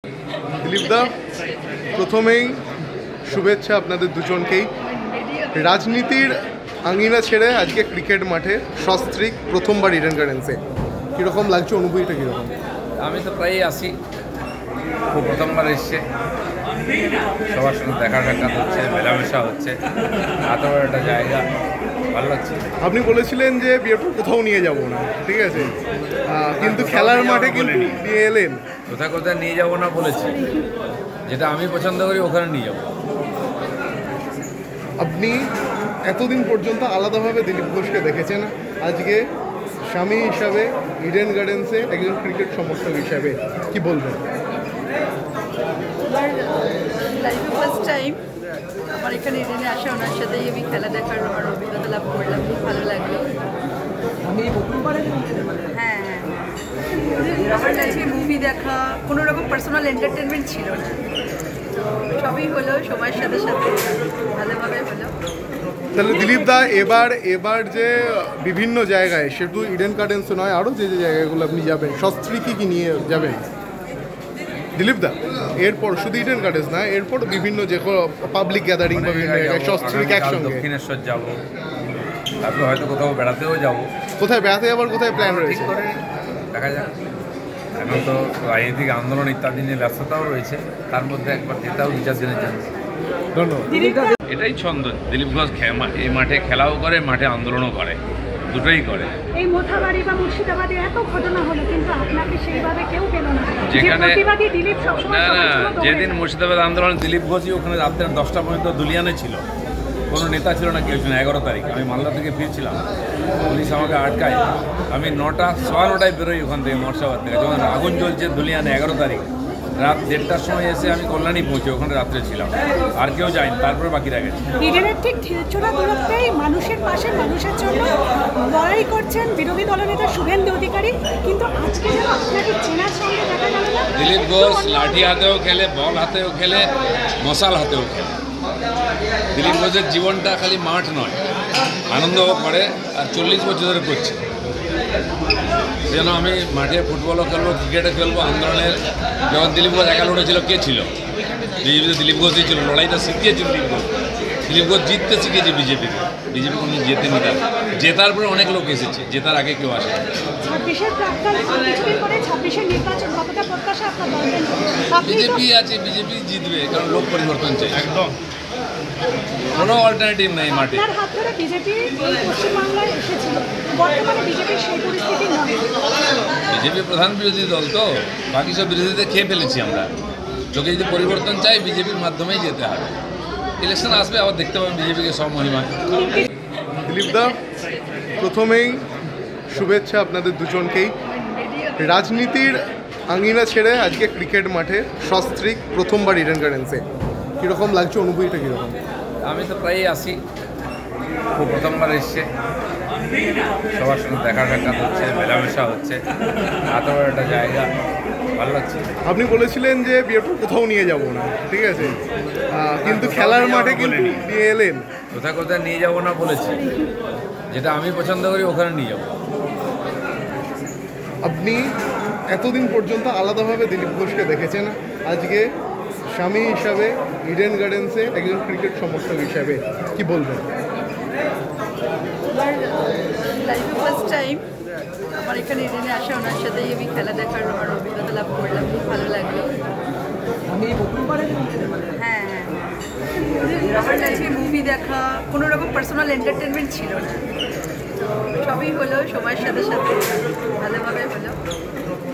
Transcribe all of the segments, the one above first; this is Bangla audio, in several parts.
দিলীপদা, প্রথমেই শুভেচ্ছা আপনাদের দুজনকেই। রাজনীতির আঙিনা ছেড়ে আজকে ক্রিকেট মাঠে সস্ত্রীক প্রথমবার ইডেন গার্ডেন্সে, কীরকম লাগছে, অনুভূতিটা কীরকম? আমি তো প্রায়ই আসি, খুব প্রথমবার এসছে, সবার সঙ্গে দেখা সাক্ষাৎ হচ্ছে, মেলামেশা হচ্ছে, এত বড় একটা জায়গা, ভালো লাগছে। আপনি বলেছিলেন যে বিয়ের পর কোথাও নিয়ে যাব না, ঠিক আছে, কিন্তু খেলার মাঠে কিন্তু নিয়ে এলেন। কোথায় কোথায় নিয়ে যাবো না বলেছি, যেটা আমি পছন্দ করি ওখানে নিয়ে যাবো। আপনি এতদিন পর্যন্ত আলাদাভাবে দিলীপ ঘোষকে দেখেছেন, আজকে স্বামী হিসাবে ইডেন গার্ডেন্সে একজন ক্রিকেট সমর্থক হিসাবে কি বলবেন? লাইফে ফার্স্ট টাইম আমার এখানে ইডেনে আসা, ওনার সাথেই আমি খেলা দেখার আমার অভিজ্ঞতা লাভ করলাম, খুব ভালো লাগলো। হ্যাঁ আমার কাছে মুভি দেখা কোনো রকম পার্সোনাল এন্টারটেনমেন্ট ছিল না, তো সবই হলো সময়ের সাথে সাথে ভালোভাবে হলো। তাহলে দিলীপদা, এবার যে বিভিন্ন জায়গায়, শুধু ইডেন গার্ডেন্স নয়, আরও যে যে জায়গাগুলো আপনি যাবেন, সস্ত্রী কি নিয়ে যাবেন দিলীপদা? এরপর শুধু ইডেন গার্ডেন্স না, এরপর বিভিন্ন যে পাবলিক গ্যাদারিং বা বিভিন্ন জায়গায় সস্ত্রীক একসঙ্গে। দক্ষিণেশ্বর যাবো, তারপরে হয়তো কোথাও বেড়াতেও যাবো। কোথায় বেড়াতে যাবার কোথায় প্ল্যান ঠিক রয়েছে? করে দেখা যাক। এখন তো রাজনৈতিক আন্দোলন ইত্যাদি নিয়ে ব্যস্ততাও রয়েছে, তার মধ্যে একবার যেটাও বিচার জেনে যাচ্ছে। ধন্যবাদ। এটাই ছন্দ, দিলীপ ঘোষ এই মাঠে খেলাও করে, মাঠে আন্দোলনও করে, দুটোই করে। এই মোথাবাড়ি বা মুর্শিদাবাদে এত ঘটনা হলো, কিন্তু আপনাকে সেইভাবে কেউ পেল না। যেখানে না, যেদিন মুর্শিদাবাদ আন্দোলন, দিলীপ ঘোষই ওখানে রাত্রে 10টা পর্যন্ত দুলিয়ানে ছিল, কোনো নেতা ছিল না, কেউ ছিল না। 11 তারিখ আমি মালদা থেকে ফিরছিলাম, পুলিশ আমাকে আটকায়, আমি 9:15 বেরোই ওখান থেকে, মুর্শিদাবাদ থেকে, যখন আগুন জ্বলছে দুলিয়ানে। 11 তারিখ রাত 1:30টার সময় এসে আমি কল্যাণী পৌঁছে, ওখানে রাত্রে ছিলাম, আর কেউ যায়নি, তারপরে বাকিরা গেছে। ইডেনের ঠিক ঢিলছোড়া দূরত্বেই মানুষের পাশে, মানুষের জন্য লড়াই করছেন বিরোধী দলনেতা শুভেন্দু অধিকারী, কিন্তু আজকে যেন আপনাকে চেনার সঙ্গে দেখা গেল না। দিলীপ ঘোষ লাঠি হাতেও খেলে, বল হাতেও খেলে, মশাল হাতেও খেলে। দিলীপ ঘোষের জীবনটা খালি মাঠ নয়, আনন্দও করে, আর 40 বছর ধরে করছে। যেন আমি মাঠে ফুটবলও খেলবো, ক্রিকেটও খেলবো। আন্দোলনের যখন দিলীপ ঘোষ একা লড়েছিল, কে ছিল? বিজেপিতে দিলীপ ঘোষই ছিল, লড়াইটা শিখিয়েছে দিলীপ ঘোষ। দিলীপ ঘোষ জিততে শিখেছে বিজেপিকে, বিজেপি কোনো জেতেনি। তার জেতার পরে অনেক লোক এসেছে, জেতার আগে কেউ আসে। 26-এর প্রাক্কাল, কিছুদিন পরে 26-এর নির্বাচন, কতটা প্রত্যাশা আপনার দলের? বিজেপি আছে, বিজেপি জিতবে, কারণ লোক পরিবর্তন চাই, একদম কোনো অল্টারনেটিভ নেই মাঠে। আপনার হাত ধরে বিজেপি পশ্চিমবাংলায় এসেছিল, বর্তমানে বিজেপির সেই পরিস্থিতি নয়। বিজেপি প্রধান বিরোধী দল, তো বাকি সব বিরোধীদের খেয়ে ফেলেছি আমরা। লোকে যদি পরিবর্তন চাই, বিজেপির মাধ্যমেই যেতে হবে। ইলেকশন আসবে, আবার দেখতে পাবেন বিজেপিকে সব মহিমা। দিলীপদা, প্রথমেই শুভেচ্ছা আপনাদের দুজনকেই। রাজনীতির আঙিনা ছেড়ে আজকে ক্রিকেট মাঠে সস্ত্রীক প্রথমবার ইডেন গার্ডেন্সে, কীরকম লাগছে, অনুভূতিটা কীরকম? আমি তো প্রায়ই আসি, খুব প্রথমবার এসছে, সবার সঙ্গে দেখা সাক্ষাৎ হচ্ছে, মেলামেশা হচ্ছে, এত বড় একটা জায়গা, ভালো লাগছে। আপনি বলেছিলেন যে বিয়ের পর কোথাও নিয়ে যাব না, ঠিক আছে, কিন্তু খেলার মাঠে কিন্তু নিয়ে এলেন। কোথায় কোথায় নিয়ে যাবো না বলেছি, যেটা আমি পছন্দ করি ওখানে নিয়ে যাবো। আপনি এতদিন পর্যন্ত আলাদাভাবে দিলীপ ঘোষকে দেখেছেন, আজকে স্বামী হিসাবে ইডেন গার্ডেন্সে একজন ক্রিকেট সমর্থক হিসাবে কি বলবেন? লাইফে ফার্স্ট টাইম আমার এখানে ইডেনে আসা, ওনার সাথেই আমি খেলা দেখার আমার অভিজ্ঞতা লাভ করলাম, খুব ভালো লাগলো। হ্যাঁ আমার কাছে মুভি দেখা কোনো রকম পার্সোনাল এন্টারটেনমেন্ট ছিল না, তো সবই হলো সময়ের সাথে সাথে ভালোভাবে হলো।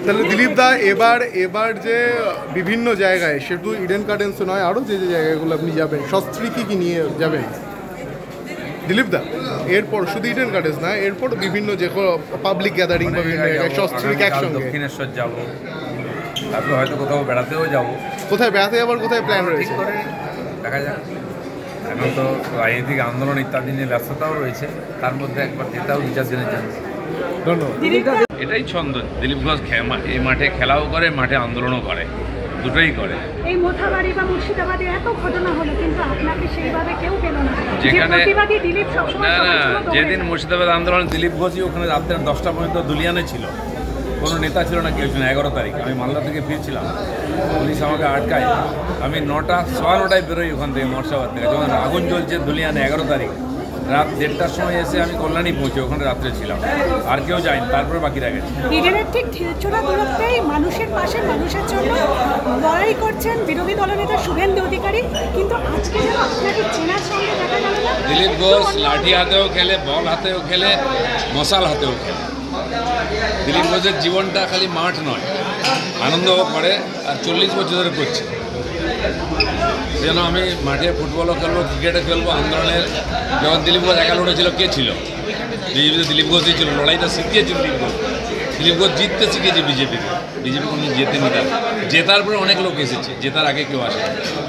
তাহলে দিলীপদা, এবার যে বিভিন্ন জায়গায়, শুধু ইডেন গার্ডেন্স নয়, আরও যে যে জায়গাগুলো আপনি যাবেন, সস্ত্রী কি নিয়ে যাবেন দিলীপদা? এরপর শুধু ইডেন গার্ডেন্স না, এরপর বিভিন্ন যে পাবলিক গ্যাদারিং বা বিভিন্ন জায়গায় সস্ত্রীক একসঙ্গে। দক্ষিণেশ্বর যাবো, তারপরে হয়তো কোথাও বেড়াতেও যাবো। কোথায় বেড়াতে যাবার কোথায় প্ল্যান ঠিক রয়েছে? করে দেখা যাক। এখন তো রাজনৈতিক আন্দোলন ইত্যাদি নিয়ে ব্যস্ততাও রয়েছে, তার মধ্যে একবার যেটাও বিচার জেনে যাচ্ছে। ধন্যবাদ। এটাই ছন্দ, দিলীপ ঘোষ এই মাঠে খেলাও করে, মাঠে আন্দোলনও করে, দুটোই করে। এই মোথাবাড়ি বা মুর্শিদাবাদে এত ঘটনা হলো, কিন্তু আপনাকে সেইভাবে কেউ পেল না। যেখানে দিলীপ সবসময় যেদিন মুর্শিদাবাদ আন্দোলন, দিলীপ ঘোষই ওখানে রাত্রে 10টা পর্যন্ত দুলিয়ানে ছিল, কোনো নেতা ছিল না, কেউ ছিল না। 11 তারিখ আমি মালদা থেকে ফিরছিলাম, পুলিশ আমাকে আটকায়। আমি 9:15 বেরোই ওখান থেকে মর্সাবাদ থেকে, যখন আগুন জ্বলছে ধুলিয়ানে 11 তারিখ রাত 1:30টার সময় এসে আমি কল্যাণী পৌঁছে ওখানে রাত্রে ছিলাম, আর কেউ যায়নি, তারপরে বাকিরা গেছে। ইডেনের ঠিক ঢিলছোড়া দূরত্বেই মানুষের পাশে মানুষের জন্য লড়াই করছেন বিরোধী দলনেতা শুভেন্দু অধিকারী, কিন্তু আজকে যেন আপনাকে চেনার সঙ্গে দেখা গেল না। দিলীপ ঘোষ লাঠি হাতেও খেলে, বল হাতেও খেলে, মশাল হাতেও খেলে। দিলীপ ঘোষের জীবনটা খালি মাঠ নয়, আনন্দও করে, আর 40 বছর ধরে করছে। যেন আমি মাঠে ফুটবলও খেলবো, ক্রিকেটও খেলবো। আন্দোলনের যখন দিলীপ ঘোষ একা লড়েছিল, কে ছিল? বিজেপিতে দিলীপ ঘোষই ছিল, লড়াইটা শিখিয়েছে দিলীপ ঘোষ। দিলীপ ঘোষ জিততে শিখেছে বিজেপি কোনো জেতেনি। তার জেতার পরে অনেক লোক এসেছে, জেতার আগে কেউ আসে।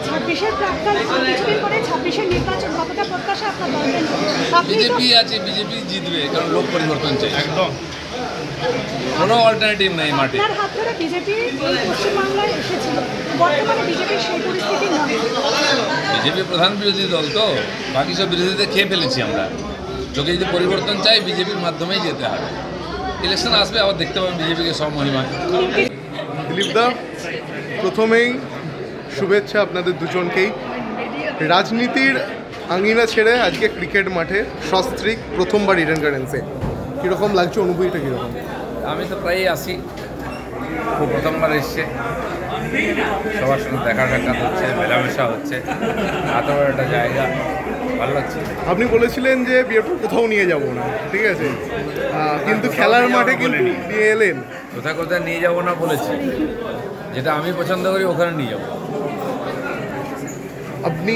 26-এর প্রাক্কাল কিছুদিন পরে 26-এর নির্বাচন, কতটা প্রত্যাশা আপনার দলকে? বিজেপি আছে, বিজেপি জিতবে, কারণ লোক পরিবর্তন চাই। একদম কোনো অল্টারনেটিভ নেই মাঠে। আপনার হাত ধরে বিজেপি এই পশ্চিমবাংলায় এসেছিল, বর্তমানে বিজেপির সেই পরিস্থিতি নয়। বিজেপি প্রধান বিরোধী দল, তো বাকি সব বিরোধীদের খেয়ে ফেলেছি আমরা। লোকে যদি পরিবর্তন চাই, বিজেপির মাধ্যমেই যেতে হবে। ইলেকশন আসবে, আবার দেখতে পাবেন বিজেপিকে সব মহিমা। দিলীপদা, প্রথমেই শুভেচ্ছা আপনাদের দুজনকেই। রাজনীতির আঙিনা ছেড়ে আজকে ক্রিকেট মাঠে সস্ত্রীক প্রথমবার ইডেন গার্ডেন্সে, কীরকম লাগছে, অনুভূতিটা কীরকম? আমি তো প্রায়ই আসি, খুব প্রথমবার এসছে, সবার সঙ্গে দেখা সাক্ষাৎ হচ্ছে, মেলামেশা হচ্ছে, এত বড় একটা জায়গা, ভালো লাগছে। আপনি বলেছিলেন যে বিয়ের পর কোথাও নিয়ে যাব না, ঠিক আছে, কিন্তু খেলার মাঠে কিন্তু নিয়ে এলেন। কোথায় কোথায় নিয়ে যাবো না বলেছি, যেটা আমি পছন্দ করি ওখানে নিয়ে যাবো। আপনি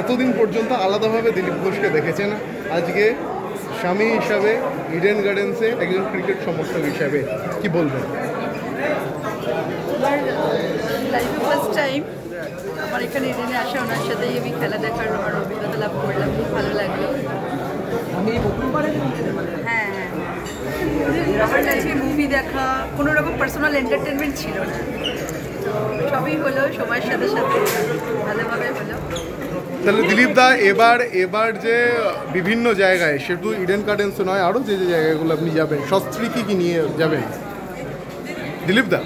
এতদিন পর্যন্ত আলাদাভাবে দিলীপ ঘোষকে দেখেছেন, আজকে স্বামী হিসাবে ইডেন গার্ডেন্সে একজন ক্রিকেট সমর্থক হিসাবে কি বলবেন? আমার লাইফে ফার্স্ট টাইম আমার এখানে ইডেনে আসা, ওনার সাথেই আমি খেলা দেখার আমার অভিজ্ঞতা লাভ করলাম, খুব ভালো লাগলো। হ্যাঁ, আমার কাছে মুভি দেখা কোনো রকম পার্সোনাল এন্টারটেনমেন্ট ছিল না, তো সবই হলো সময়ের সাথে সাথে ভালোভাবে হলো। তাহলে দিলীপদা, এবার যে বিভিন্ন জায়গায়, শুধু ইডেন গার্ডেন্সে নয়, আরও যে যে জায়গাগুলো আপনি যাবেন, সস্ত্রী কী নিয়ে যাবেন দিলীপদা?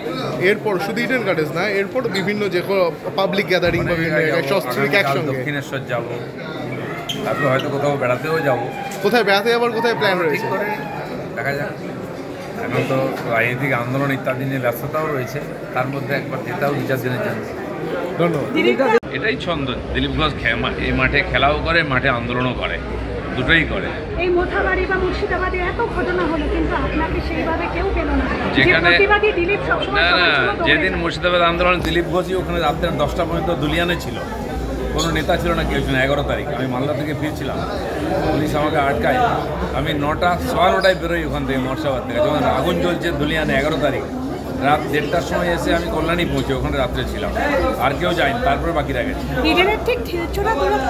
এরপর শুধু ইডেন গার্ডেন্স না, এরপর বিভিন্ন যে পাবলিক গ্যাদারিং বা বিভিন্ন জায়গায় সস্ত্রীক একসঙ্গে। দক্ষিণেশ্বর যাবো, তারপরে হয়তো কোথাও বেড়াতেও যাবো। কোথায় বেড়াতে যাবার কোথায় প্ল্যান ঠিক রয়েছে? করে দেখা যাক। এখন তো রাজনৈতিক আন্দোলন ইত্যাদি নিয়ে ব্যস্ততাও রয়েছে, তার মধ্যে একবার যেটাও 2-4 দিনের জন্য। ধন্যবাদ। এটাই ছন্দ। দিলীপ ঘোষ এই মাঠে খেলাও করে, মাঠে আন্দোলনও করে, দুটোই করে। এই মোথাবাড়ি বা মুর্শিদাবাদে এত ঘটনা হলো, কিন্তু আপনাকে সেইভাবে কেউ পেল না। যেখানে প্রতিবাদী দিলীপ সবসময় না, যেদিন মুর্শিদাবাদ আন্দোলন, দিলীপ ঘোষই ওখানে রাত্রে 10টা পর্যন্ত দুলিয়ানে ছিল, কোনো নেতা ছিল না, কেউ ছিল না। 11 তারিখ আমি মালদা থেকে ফিরছিলাম, পুলিশ আমাকে আটকায়। আমি 9:15 বেরোই ওখান থেকে মর্সাবাদ থেকে, যখন আগুন জ্বলছে ধুলিয়ানে 11 তারিখ রাত 1:30টার সময় এসে আমি কল্যাণী পৌঁছে ওখানে রাত্রে ছিলাম, আর কেউ যায়নি, তারপরে বাকিরা গেছে। ইডেনের ঠিক ঢিলছোড়া দূরত্ব